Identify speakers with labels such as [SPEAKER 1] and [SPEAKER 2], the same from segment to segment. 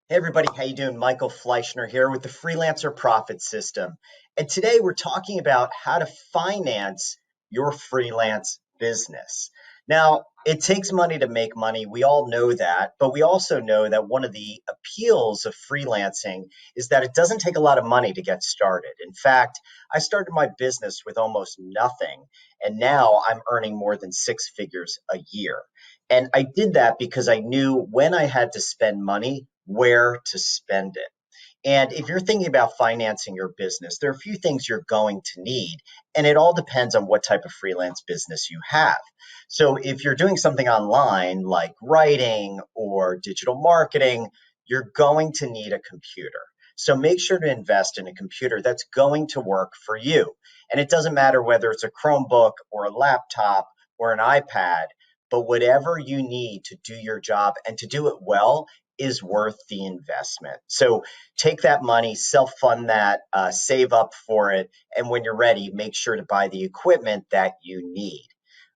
[SPEAKER 1] Hey everybody, how you doing? Michael Fleischner here with the Freelancer Profit System. And today we're talking about how to finance your freelance business. Now, it takes money to make money. We all know that, but we also know that one of the appeals of freelancing is that it doesn't take a lot of money to get started. In fact, I started my business with almost nothing, and now I'm earning more than six figures a year. And I did that because I knew when I had to spend money, where to spend it. And if you're thinking about financing your business, there are a few things you're going to need, and it all depends on what type of freelance business you have. So if you're doing something online like writing or digital marketing, you're going to need a computer. So make sure to invest in a computer that's going to work for you. And it doesn't matter whether it's a Chromebook or a laptop or an iPad, but whatever you need to do your job and to do it well is worth the investment. So take that money, self fund that, save up for it. And when you're ready, make sure to buy the equipment that you need.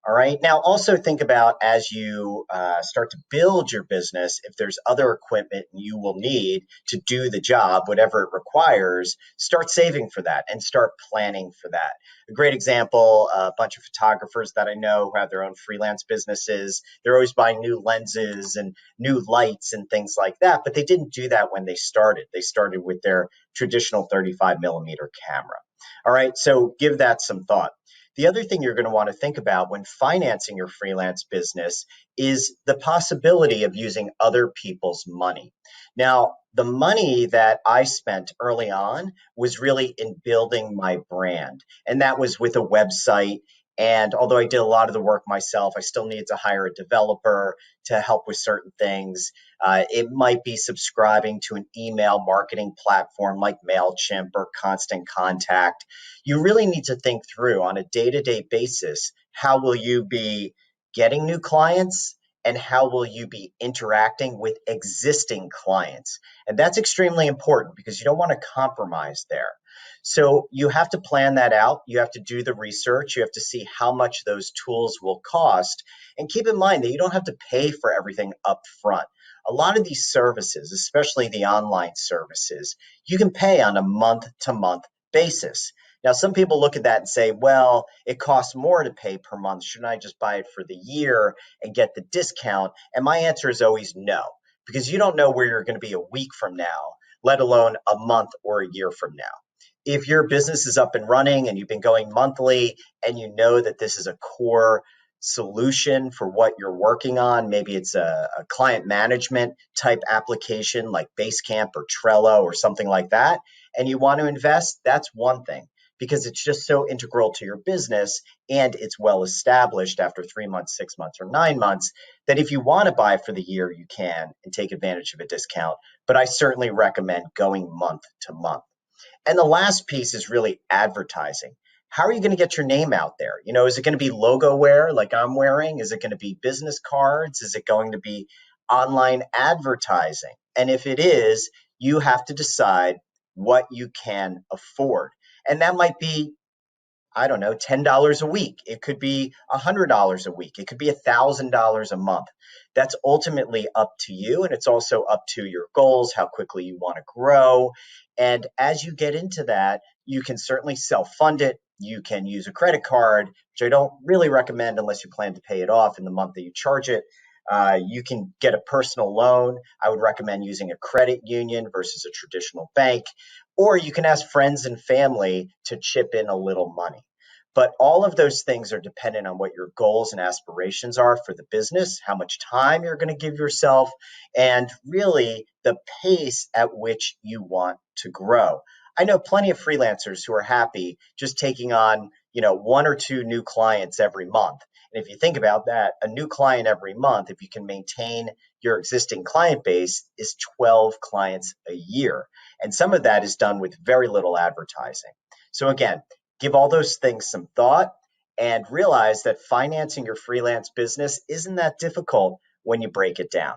[SPEAKER 1] All right. Now, also think about as you start to build your business, if there's other equipment you will need to do the job, whatever it requires, start saving for that and start planning for that. A great example, a bunch of photographers that I know who have their own freelance businesses, they're always buying new lenses and new lights and things like that, but they didn't do that when they started. They started with their traditional 35 millimeter camera. All right. So give that some thought. The other thing you're going to want to think about when financing your freelance business is the possibility of using other people's money. Now, the money that I spent early on was really in building my brand, and that was with a website. And although I did a lot of the work myself, I still needed to hire a developer to help with certain things. It might be subscribing to an email marketing platform like MailChimp or Constant Contact. You really need to think through on a day-to-day basis, how will you be getting new clients and how will you be interacting with existing clients? And that's extremely important because you don't want to compromise there. So you have to plan that out. You have to do the research. You have to see how much those tools will cost. And keep in mind that you don't have to pay for everything up front. A lot of these services, especially the online services, you can pay on a month to month basis. Now, some people look at that and say, well, it costs more to pay per month. Shouldn't I just buy it for the year and get the discount? And my answer is always no, because you don't know where you're going to be a week from now, let alone a month or a year from now. If your business is up and running and you've been going monthly and you know that this is a core solution for what you're working on, maybe it's a client management type application like Basecamp or Trello or something like that, and you want to invest, that's one thing because it's just so integral to your business and it's well established after 3 months, 6 months, or 9 months that if you want to buy for the year, you can and take advantage of a discount. But I certainly recommend going month to month. And the last piece is really advertising. How are you going to get your name out there? You know, is it going to be logo wear like I'm wearing? Is it going to be business cards? Is it going to be online advertising? And if it is, you have to decide what you can afford. And that might be, I don't know, $10 a week. It could be $100 a week. It could be $1,000 a month. That's ultimately up to you. And it's also up to your goals, how quickly you want to grow. And as you get into that, you can certainly self fund it. You can use a credit card, which I don't really recommend unless you plan to pay it off in the month that you charge it. You can get a personal loan. I would recommend using a credit union versus a traditional bank, or you can ask friends and family to chip in a little money. But all of those things are dependent on what your goals and aspirations are for the business, how much time you're going to give yourself, and really the pace at which you want to grow. I know plenty of freelancers who are happy just taking on, one or two new clients every month. And if you think about that, a new client every month, if you can maintain your existing client base, is 12 clients a year. And some of that is done with very little advertising. So again, give all those things some thought and realize that financing your freelance business isn't that difficult when you break it down.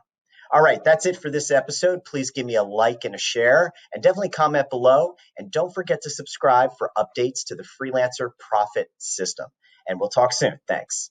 [SPEAKER 1] All right, that's it for this episode. Please give me a like and a share, and definitely comment below. And don't forget to subscribe for updates to the Freelancer Profit System. And we'll talk soon. Thanks.